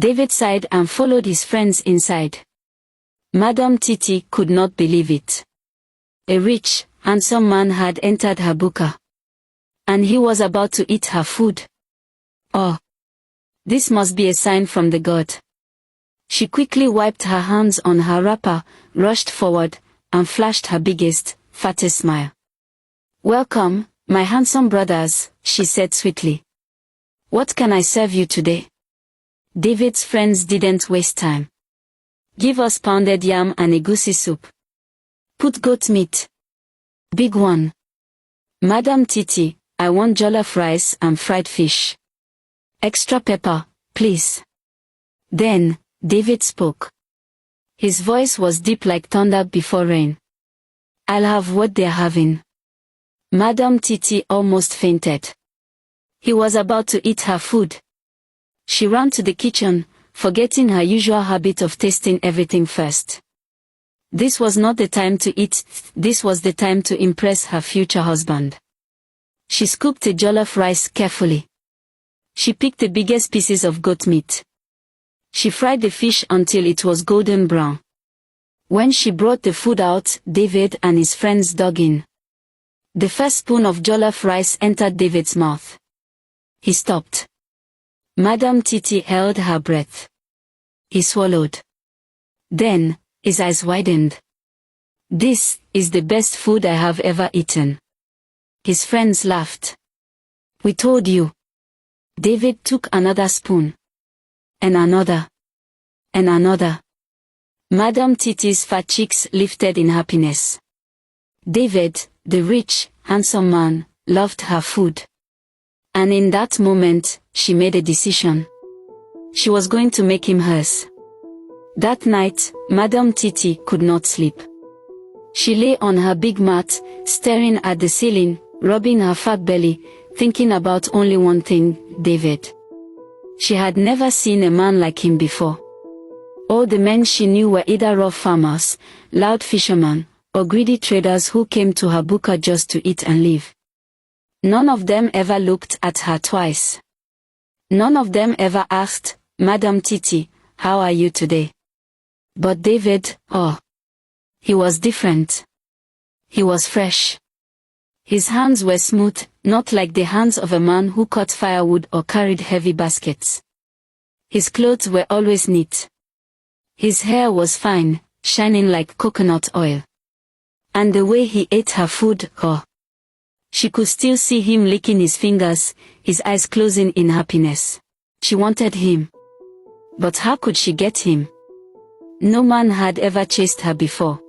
David sighed and followed his friends inside. Madame Titi could not believe it. A rich, handsome man had entered her buka. And he was about to eat her food. Oh! This must be a sign from the god. She quickly wiped her hands on her wrapper, rushed forward, and flashed her biggest, fattest smile. "Welcome, my handsome brothers," she said sweetly. "What can I serve you today?" David's friends didn't waste time. "Give us pounded yam and egusi soup. Put goat meat. Big one. Madam Titi, I want jollof rice and fried fish. Extra pepper, please." Then, David spoke. His voice was deep like thunder before rain. "I'll have what they're having." Madam Titi almost fainted. He was about to eat her food. She ran to the kitchen, forgetting her usual habit of tasting everything first. This was not the time to eat, this was the time to impress her future husband. She scooped the jollof rice carefully. She picked the biggest pieces of goat meat. She fried the fish until it was golden brown. When she brought the food out, David and his friends dug in. The first spoon of jollof rice entered David's mouth. He stopped. Madame Titi held her breath. He swallowed. Then, his eyes widened. "This is the best food I have ever eaten." His friends laughed. "We told you." David took another spoon. And another. And another. Madame Titi's fat cheeks lifted in happiness. David, the rich, handsome man, loved her food. And in that moment, she made a decision. She was going to make him hers. That night, Madame Titi could not sleep. She lay on her big mat, staring at the ceiling, rubbing her fat belly, thinking about only one thing, David. She had never seen a man like him before. All the men she knew were either rough farmers, loud fishermen, or greedy traders who came to her buka just to eat and live. None of them ever looked at her twice. None of them ever asked, "Madame Titi, how are you today?" But David, oh! He was different. He was fresh. His hands were smooth, not like the hands of a man who cut firewood or carried heavy baskets. His clothes were always neat. His hair was fine, shining like coconut oil. And the way he ate her food, oh! She could still see him licking his fingers, his eyes closing in happiness. She wanted him. But how could she get him? No man had ever chased her before.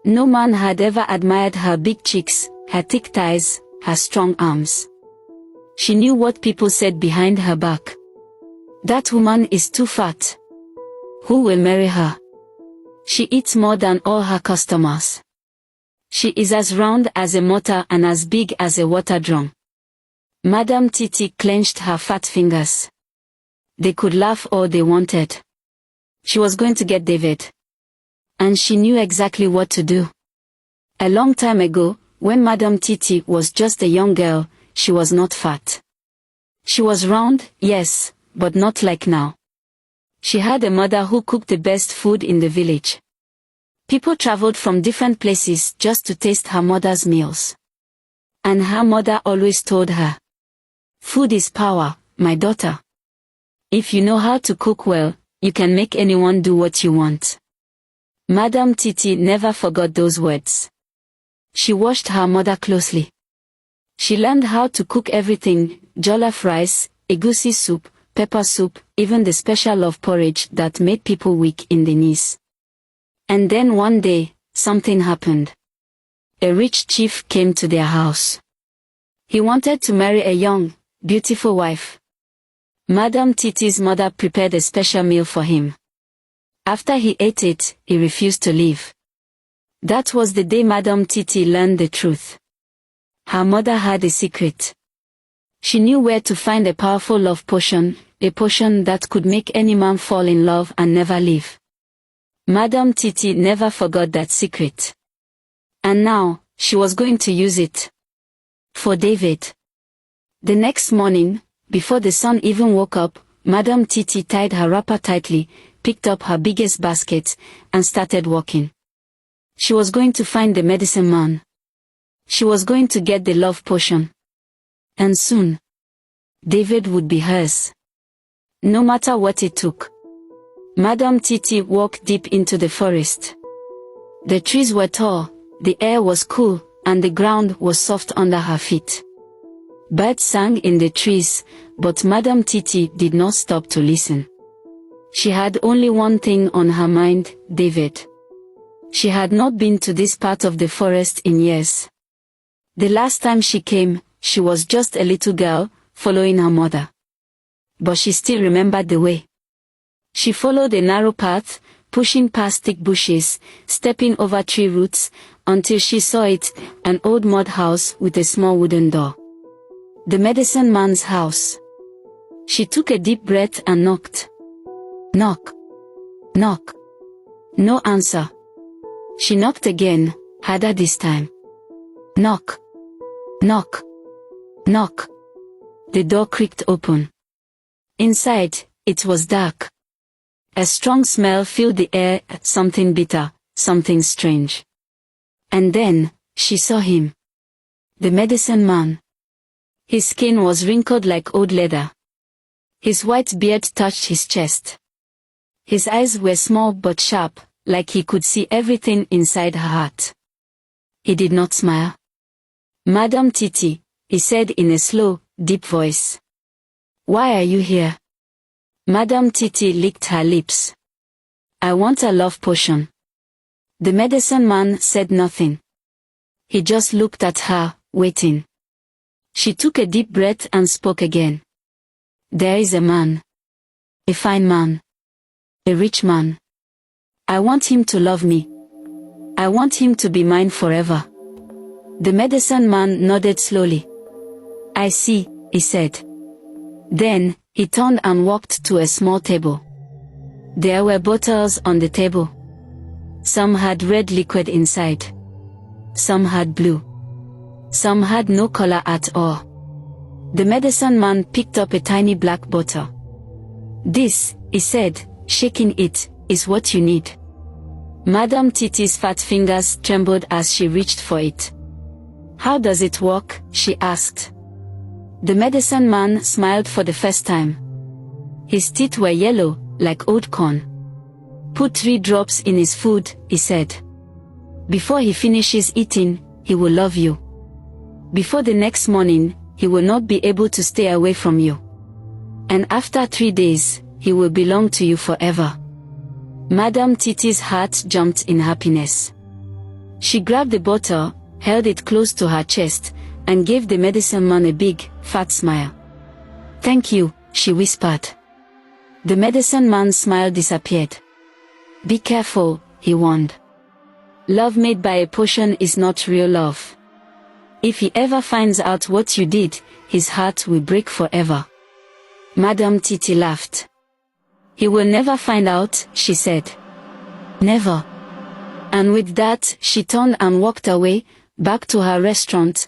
No man had ever admired her big cheeks, her thick thighs, her strong arms. She knew what people said behind her back. "That woman is too fat. Who will marry her? She eats more than all her customers. She is as round as a mortar and as big as a water drum." Madame Titi clenched her fat fingers. They could laugh all they wanted. She was going to get David. And she knew exactly what to do. A long time ago, when Madame Titi was just a young girl, she was not fat. She was round, yes, but not like now. She had a mother who cooked the best food in the village. People traveled from different places just to taste her mother's meals. And her mother always told her, "Food is power, my daughter. If you know how to cook well, you can make anyone do what you want." Madame Titi never forgot those words. She watched her mother closely. She learned how to cook everything, jollof rice, egusi soup, pepper soup, even the special love porridge that made people weak in the knees. And then one day, something happened. A rich chief came to their house. He wanted to marry a young, beautiful wife. Madame Titi's mother prepared a special meal for him. After he ate it, he refused to leave. That was the day Madame Titi learned the truth. Her mother had a secret. She knew where to find a powerful love potion, a potion that could make any man fall in love and never leave. Madame Titi never forgot that secret. And now, she was going to use it. For David. The next morning, before the sun even woke up, Madame Titi tied her wrapper tightly, picked up her biggest basket, and started walking. She was going to find the medicine man. She was going to get the love potion. And soon, David would be hers. No matter what it took. Madame Titi walked deep into the forest. The trees were tall, the air was cool, and the ground was soft under her feet. Birds sang in the trees, but Madame Titi did not stop to listen. She had only one thing on her mind, David. She had not been to this part of the forest in years. The last time she came, she was just a little girl, following her mother. But she still remembered the way. She followed a narrow path, pushing past thick bushes, stepping over tree roots, until she saw it, an old mud house with a small wooden door. The medicine man's house. She took a deep breath and knocked. Knock. Knock. No answer. She knocked again, harder this time. Knock. Knock. Knock. The door creaked open. Inside, it was dark. A strong smell filled the air, something bitter, something strange. And then, she saw him. The medicine man. His skin was wrinkled like old leather. His white beard touched his chest. His eyes were small but sharp, like he could see everything inside her heart. He did not smile. "Madame Titi," he said in a slow, deep voice. "Why are you here?" Madame Titi licked her lips. "I want a love potion." The medicine man said nothing. He just looked at her, waiting. She took a deep breath and spoke again. "There is a man. A fine man. A rich man. I want him to love me. I want him to be mine forever." The medicine man nodded slowly. "I see," he said. Then, he turned and walked to a small table. There were bottles on the table. Some had red liquid inside. Some had blue. Some had no color at all. The medicine man picked up a tiny black bottle. "This," he said, shaking it, "is what you need." Madame Titi's fat fingers trembled as she reached for it. "How does it work?" she asked. The medicine man smiled for the first time. His teeth were yellow, like old corn. "Put 3 drops in his food," he said. "Before he finishes eating, he will love you. Before the next morning, he will not be able to stay away from you. And after 3 days, he will belong to you forever." Madame Titi's heart jumped in happiness. She grabbed the bottle, held it close to her chest, and gave the medicine man a big, fat smile. "Thank you," she whispered. The medicine man's smile disappeared. "Be careful," he warned. "Love made by a potion is not real love. If he ever finds out what you did, his heart will break forever." Madame Titi laughed. "He will never find out," she said. "Never." And with that, she turned and walked away, back to her restaurant,